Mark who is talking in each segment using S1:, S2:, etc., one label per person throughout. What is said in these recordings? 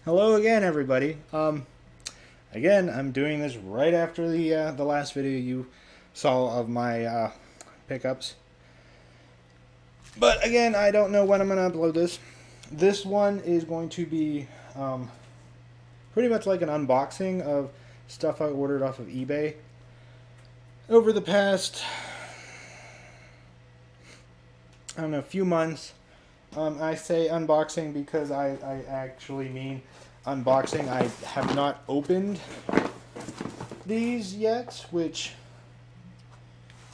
S1: Hello again, everybody. Again, I'm doing this right after the last video you saw of my pickups. But again, I don't know when I'm going to upload this. This one is going to be pretty much like an unboxing of stuff I ordered off of eBay over the past, I don't know, few months. I say unboxing because I actually mean unboxing. I have not opened these yet, which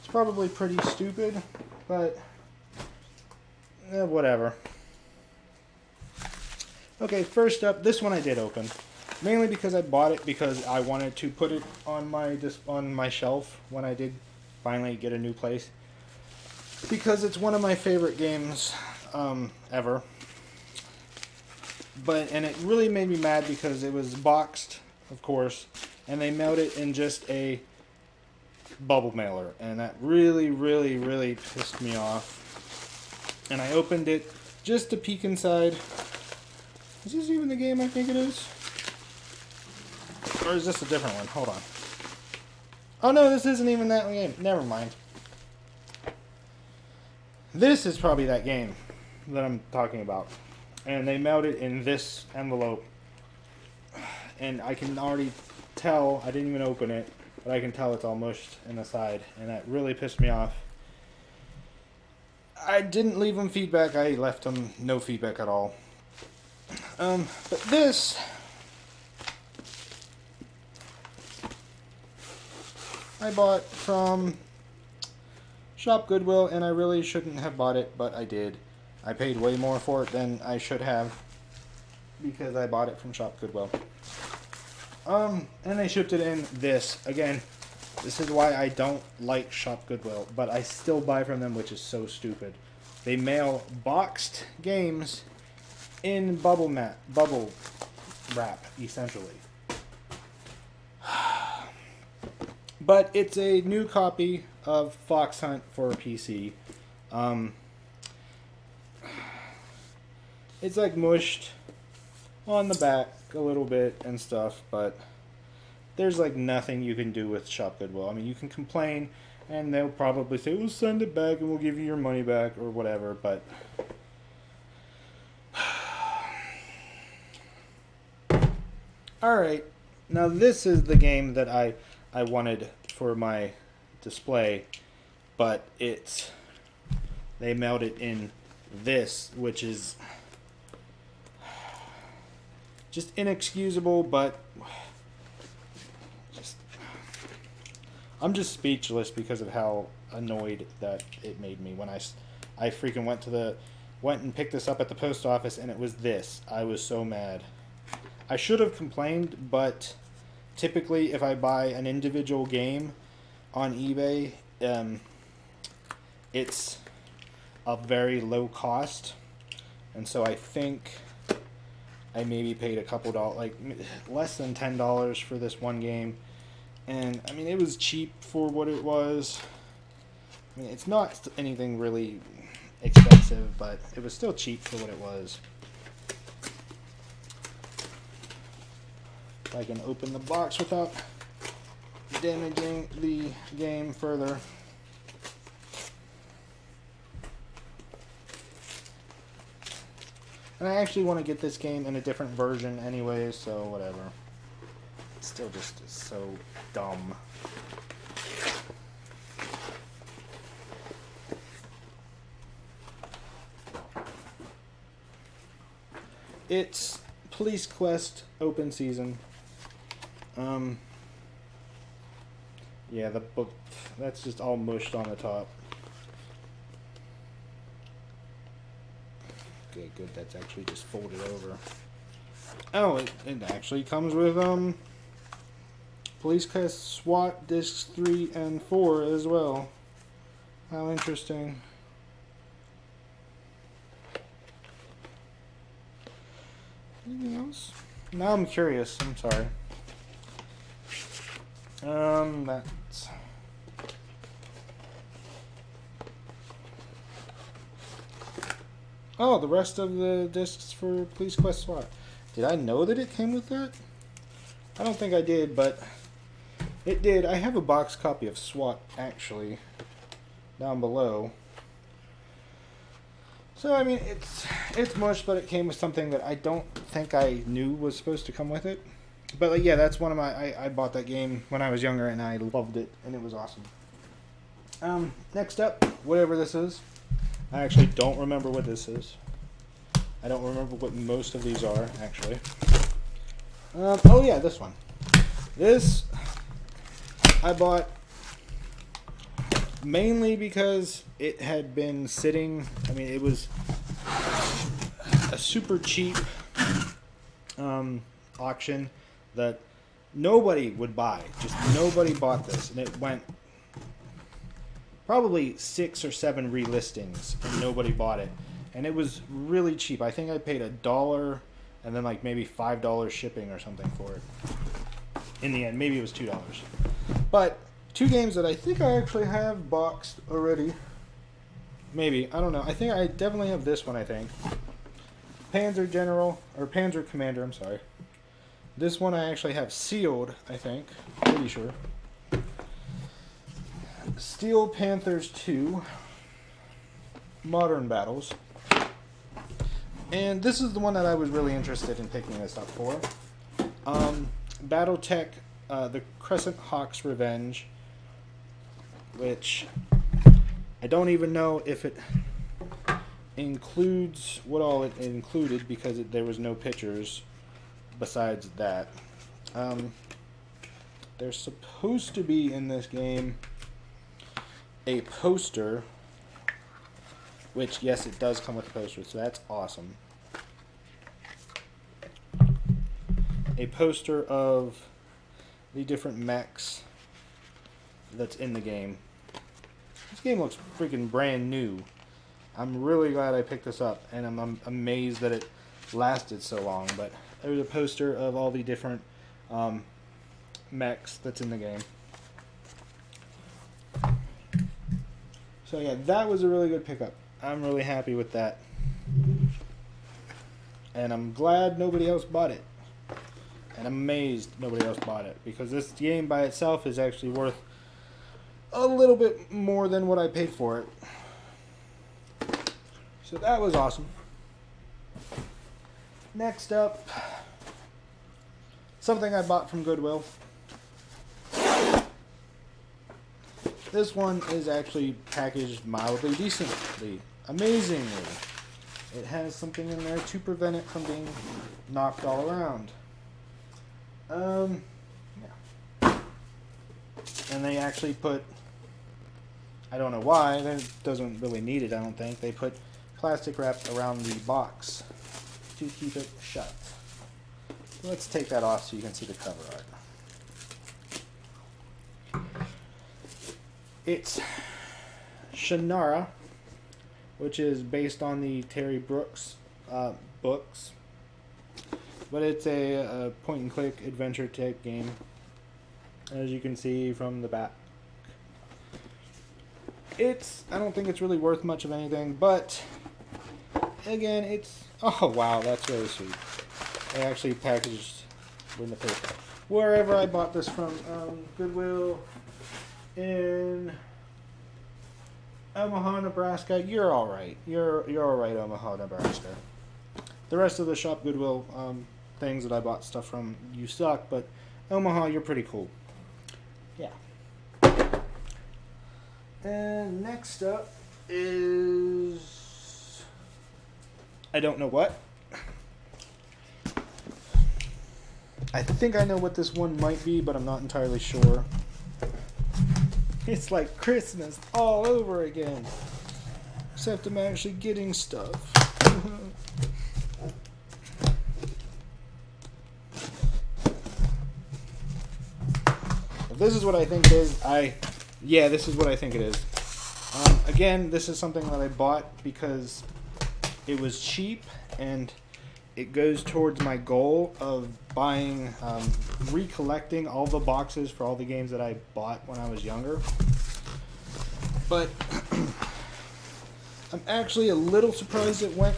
S1: is probably pretty stupid, but whatever. Okay, first up, this one I did open, mainly because I bought it because I wanted to put it on my shelf when I did finally get a new place, because it's one of my favorite games ever. And it really made me mad because it was boxed, of course, and they mailed it in just a bubble mailer, and that really, really, really pissed me off. And I opened it just to peek inside. Is this even the game I think it is? Or is this a different one? Hold on. Oh no, this isn't even that game. Never mind. This is probably that game that I'm talking about. And they mailed it in this envelope. And I can already tell, I didn't even open it, but I can tell it's all mushed in the side. And that really pissed me off. I didn't leave them feedback. I left them no feedback at all. But this I bought from Shop Goodwill, and I really shouldn't have bought it, but I did. I paid way more for it than I should have because I bought it from Shop Goodwill. And they shipped it in this. Again, this is why I don't like Shop Goodwill, but I still buy from them, which is so stupid. They mail boxed games in bubble wrap, essentially. But it's a new copy of Fox Hunt for PC. It's like mushed on the back a little bit and stuff, but there's like nothing you can do with Shop Goodwill. I mean, you can complain, and they'll probably say, "We'll send it back and we'll give you your money back," or whatever, but alright, now this is the game that I wanted for my display, but they mailed it in this, which is just inexcusable, but I'm just speechless because of how annoyed that it made me when I freaking went and picked this up at the post office, and it was this. I was so mad. I should have complained, but typically if I buy an individual game on eBay, it's a very low cost, and so I think I maybe paid a couple dollars, like less than $10 for this one game, and I mean it was cheap for what it was. I mean, it's not anything really expensive, but it was still cheap for what it was. If I can open the box without damaging the game further. And I actually want to get this game in a different version anyway, so whatever. It's still just so dumb. It's Police Quest Open Season. Yeah, the book, that's just all mushed on the top. Okay, good, that's actually just folded over. Oh, it actually comes with, Police Quest SWAT Discs 3 and 4 as well. How interesting. Anything else? Now I'm curious, I'm sorry. That's... Oh, the rest of the discs for Police Quest SWAT. Did I know that it came with that? I don't think I did, but it did. I have a box copy of SWAT, actually, down below. So, I mean, it's mush, but it came with something that I don't think I knew was supposed to come with it. But, like, yeah, that's one of my... I bought that game when I was younger, and I loved it, and it was awesome. Next up, whatever this is. I actually don't remember what this is. I don't remember what most of these are, actually. Oh, yeah, this one. This I bought mainly because it had been sitting... I mean, it was a super cheap auction that nobody would buy. Just nobody bought this. And it went probably 6 or 7 relistings, and nobody bought it. And it was really cheap. I think I paid $1 and then like maybe $5 shipping or something for it. In the end, maybe it was $2. But 2 games that I think I actually have boxed already. Maybe, I don't know. I think I definitely have this one, I think. Panzer Commander, I'm sorry. This one I actually have sealed, I think. Pretty sure. Steel Panthers 2. Modern Battles. And this is the one that I was really interested in picking this up for. Battletech, the Crescent Hawk's Revenge, which I don't even know if it includes what all it included, because there was no pictures besides that. There's supposed to be in this game a poster, which, yes, it does come with a poster, so that's awesome. A poster of the different mechs that's in the game. This game looks freaking brand new. I'm really glad I picked this up, and I'm amazed that it lasted so long. But there's a poster of all the different mechs that's in the game. So yeah, that was a really good pickup. I'm really happy with that. And I'm glad nobody else bought it. And I'm amazed nobody else bought it, because this game by itself is actually worth a little bit more than what I paid for it. So that was awesome. Next up, something I bought from Goodwill. This one is actually packaged mildly decently, amazingly. It has something in there to prevent it from being knocked all around. Yeah. And they actually put, I don't know why, that doesn't really need it, I don't think. They put plastic wrap around the box to keep it shut. Let's take that off so you can see the cover art. It's Shannara, which is based on the Terry Brooks books. But it's a point-and-click adventure type game, as you can see from the back. I don't think it's really worth much of anything, but again, it's... Oh, wow, that's really sweet. They actually packaged in the paper. Wherever I bought this from, Goodwill in Omaha, Nebraska. You're all right. You're all right, Omaha, Nebraska. The rest of the Shop Goodwill things that I bought stuff from, you suck, but Omaha, you're pretty cool. Yeah. And next up is... I don't know what. I think I know what this one might be, but I'm not entirely sure. It's like Christmas all over again. Except I'm actually getting stuff. If this is what I think it is, yeah, this is what I think it is. Again, this is something that I bought because it was cheap, and it goes towards my goal of buying, recollecting all the boxes for all the games that I bought when I was younger. But I'm actually a little surprised it went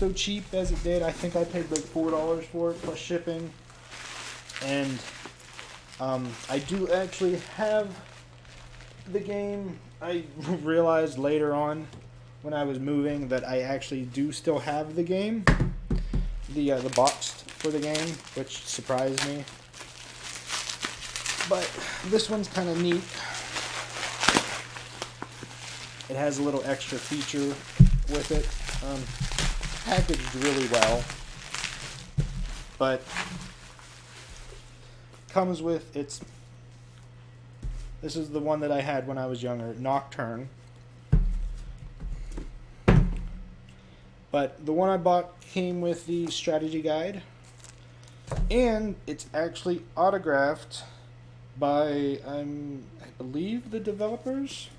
S1: so cheap as it did. I think I paid like $4 for it plus shipping. And I do actually have the game. I realized later on when I was moving that I actually do still have the game. The box for the game, which surprised me. But this one's kind of neat. It has a little extra feature with it. Packaged really well. But comes with its... This is the one that I had when I was younger, Nocturne. But the one I bought came with the strategy guide. And it's actually autographed by, I believe, the developers.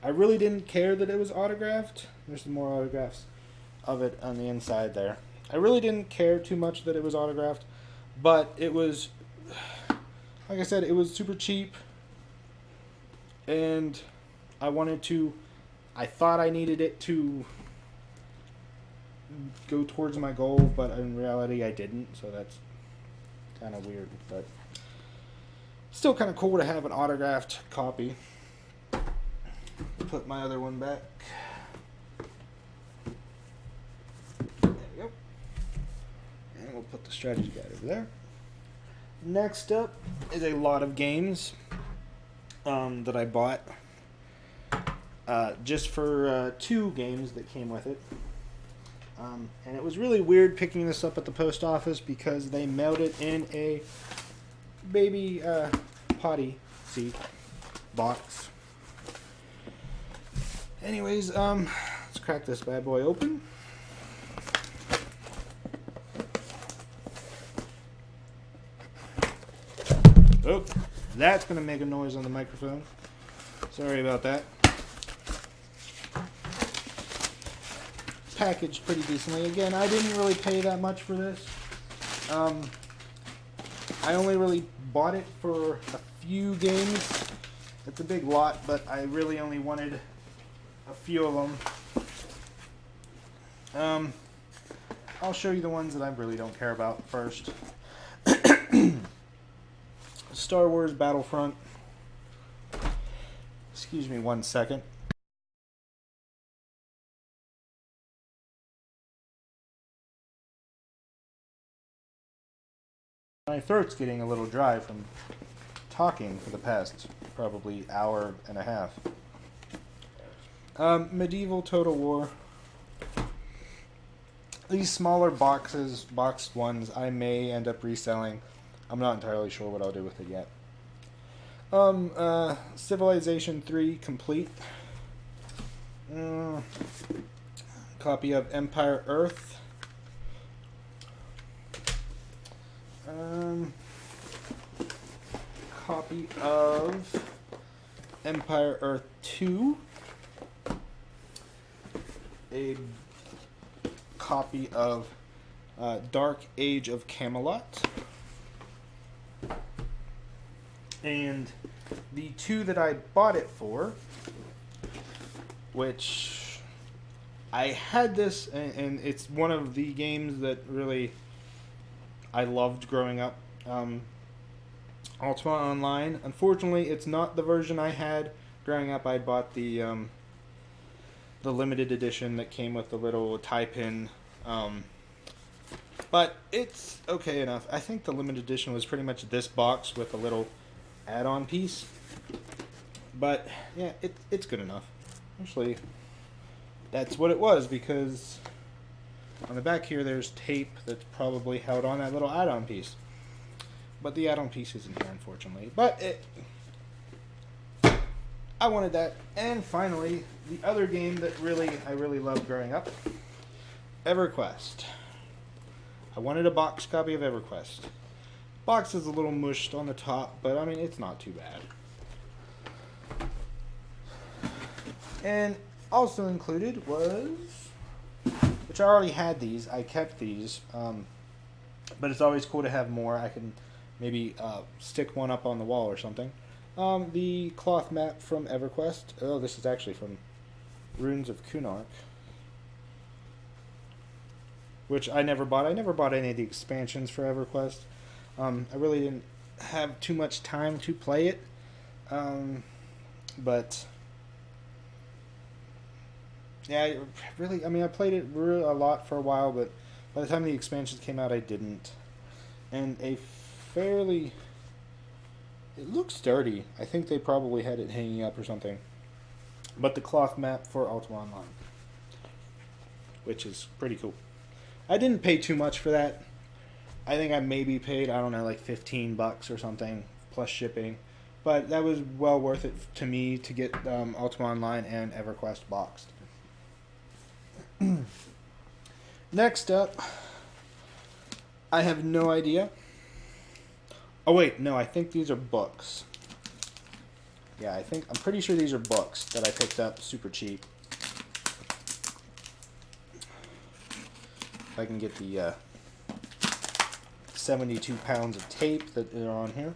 S1: I really didn't care that it was autographed. There's some more autographs of it on the inside there. I really didn't care too much that it was autographed, but it was, like I said, it was super cheap, and I thought I needed it to go towards my goal, but in reality I didn't, so that's kind of weird, but still kind of cool to have an autographed copy. Put my other one back. There we go. And we'll put the strategy guide over there. Next up is a lot of games that I bought just for 2 games that came with it. And it was really weird picking this up at the post office because they mailed it in a baby potty seat box. Anyways, let's crack this bad boy open. Oh, that's going to make a noise on the microphone. Sorry about that. Packaged pretty decently. Again, I didn't really pay that much for this. I only really bought it for a few games. It's a big lot, but I really only wanted a few of them. I'll show you the ones that I really don't care about first. Star Wars Battlefront. Excuse me 1 second. My throat's getting a little dry from talking for the past probably hour and a half. Medieval Total War. These smaller boxed ones, I may end up reselling. I'm not entirely sure what I'll do with it yet. Civilization 3 Complete. Copy of Empire Earth. Copy of Empire Earth 2. A copy of Dark Age of Camelot. And the 2 that I bought it for, which I had this, and it's one of the games that really I loved growing up. Ultima Online. Unfortunately, it's not the version I had growing up. I bought the limited edition that came with the little tie pin. But it's okay enough. I think the limited edition was pretty much this box with a little add-on piece. But yeah, it's good enough. Actually, that's what it was, because on the back here there's tape that's probably held on that little add-on piece. But the add-on piece isn't here, unfortunately. But I wanted that. And finally, the other game that I really loved growing up, EverQuest. I wanted a box copy of EverQuest. Box is a little mushed on the top, but I mean, it's not too bad. And also included was, which I already had these, I kept these, but it's always cool to have more. I can maybe stick one up on the wall or something. The cloth map from EverQuest. Oh, this is actually from Runes of Kunark, which I never bought. I never bought any of the expansions for EverQuest. I really didn't have too much time to play it, but yeah, really, I mean, I played it a lot for a while, but by the time the expansions came out, I didn't. And a fairly... It looks dirty. I think they probably had it hanging up or something. But the cloth map for Ultima Online, which is pretty cool. I didn't pay too much for that. I think I maybe paid, I don't know, like $15 or something, plus shipping. But that was well worth it to me to get Ultima Online and EverQuest boxed. Next up, I have no idea. Oh wait, no, I think these are books. Yeah, I'm pretty sure these are books that I picked up super cheap. If I can get the 72 pounds of tape that are on here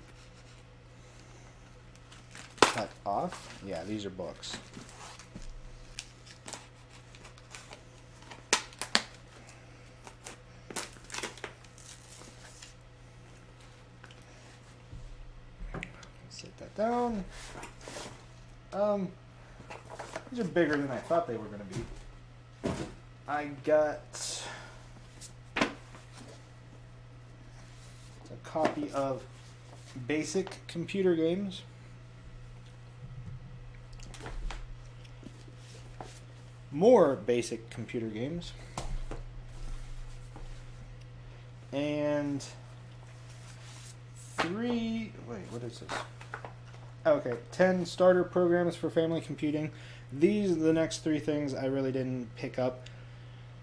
S1: cut off. Yeah, these are books. Set that down. These are bigger than I thought they were going to be. I got a copy of Basic Computer Games. More Basic Computer Games. And what is this? Okay, 10 starter programs for family computing. These are the next 3 things I really didn't pick up.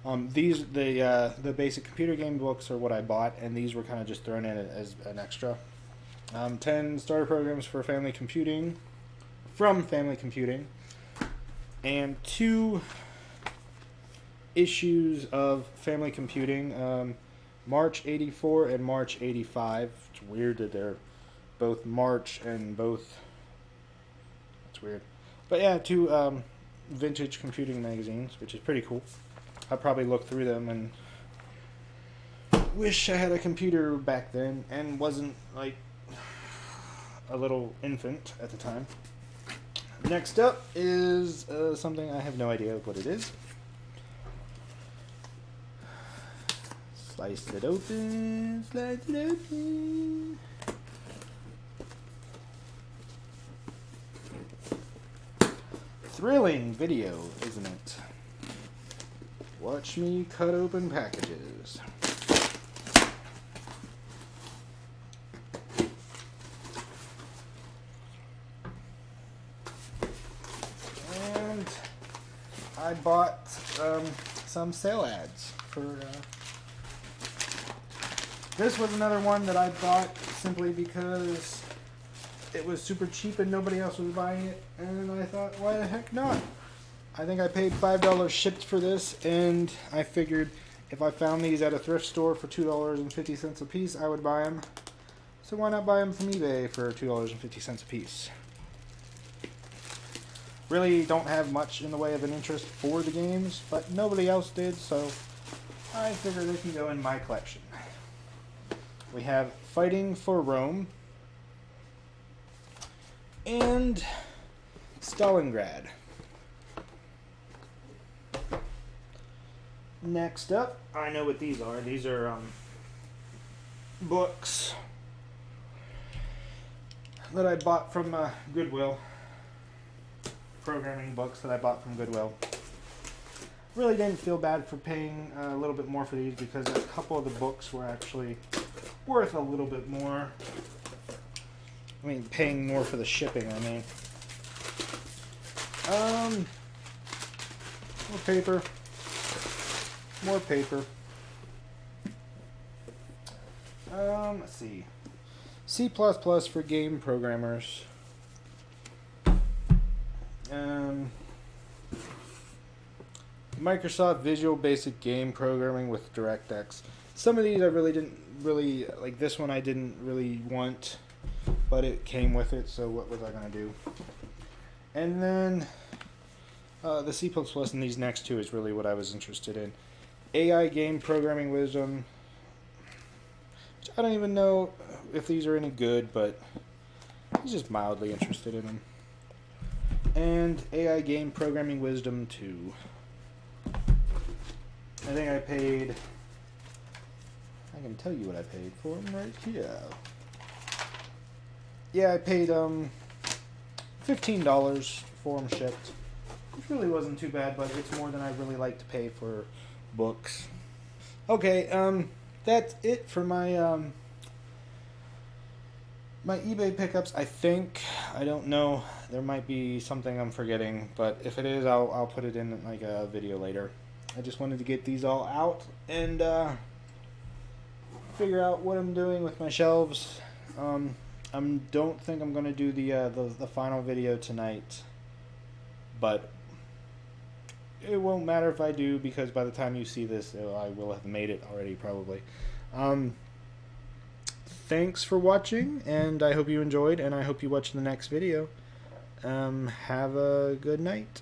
S1: The basic computer game books are what I bought, and these were kind of just thrown in as an extra. 10 starter programs for family computing, from Family Computing, and 2 issues of Family Computing, March 84 and March 85. It's weird that they're both March and both. That's weird. But yeah, 2 vintage computing magazines, which is pretty cool. I'll probably look through them and wish I had a computer back then and wasn't like a little infant at the time. Next up is something I have no idea what it is. Slice it open, slice it open. Thrilling video, isn't it? Watch me cut open packages. And I bought some sale ads for... This was another one that I bought simply because it was super cheap and nobody else was buying it, and I thought, why the heck not? I think I paid $5 shipped for this, and I figured if I found these at a thrift store for $2.50 a piece, I would buy them. So why not buy them from eBay for $2.50 a piece? Really don't have much in the way of an interest for the games, but nobody else did, so I figured they can go in my collection. We have Fighting for Rome and Stalingrad. Next up, I know what these are. These are books that I bought from Goodwill. Programming books that I bought from Goodwill. Really didn't feel bad for paying a little bit more for these because a couple of the books were actually worth a little bit more. I mean, paying more for the shipping, I mean. More paper. More paper. Let's see. C++ for game programmers. Microsoft Visual Basic Game Programming with DirectX. Some of these I really didn't like. This one I didn't really want, but it came with it, so what was I going to do? And then The C++ in these next two is really what I was interested in. AI Game Programming Wisdom. Which I don't even know if these are any good, but I'm just mildly interested in them. And AI Game Programming Wisdom 2. I think I paid... I can tell you what I paid for them right here. Yeah, I paid $15 for them shipped. Which really wasn't too bad, but it's more than I really like to pay for books. Okay, that's it for my my eBay pickups. I think, I don't know, there might be something I'm forgetting, but if it is, I'll put it in like a video later. I just wanted to get these all out and figure out what I'm doing with my shelves. I don't think I'm gonna do the final video tonight, but it won't matter if I do, because by the time you see this, I will have made it already, probably. Thanks for watching, and I hope you enjoyed, and I hope you watch the next video. Have a good night.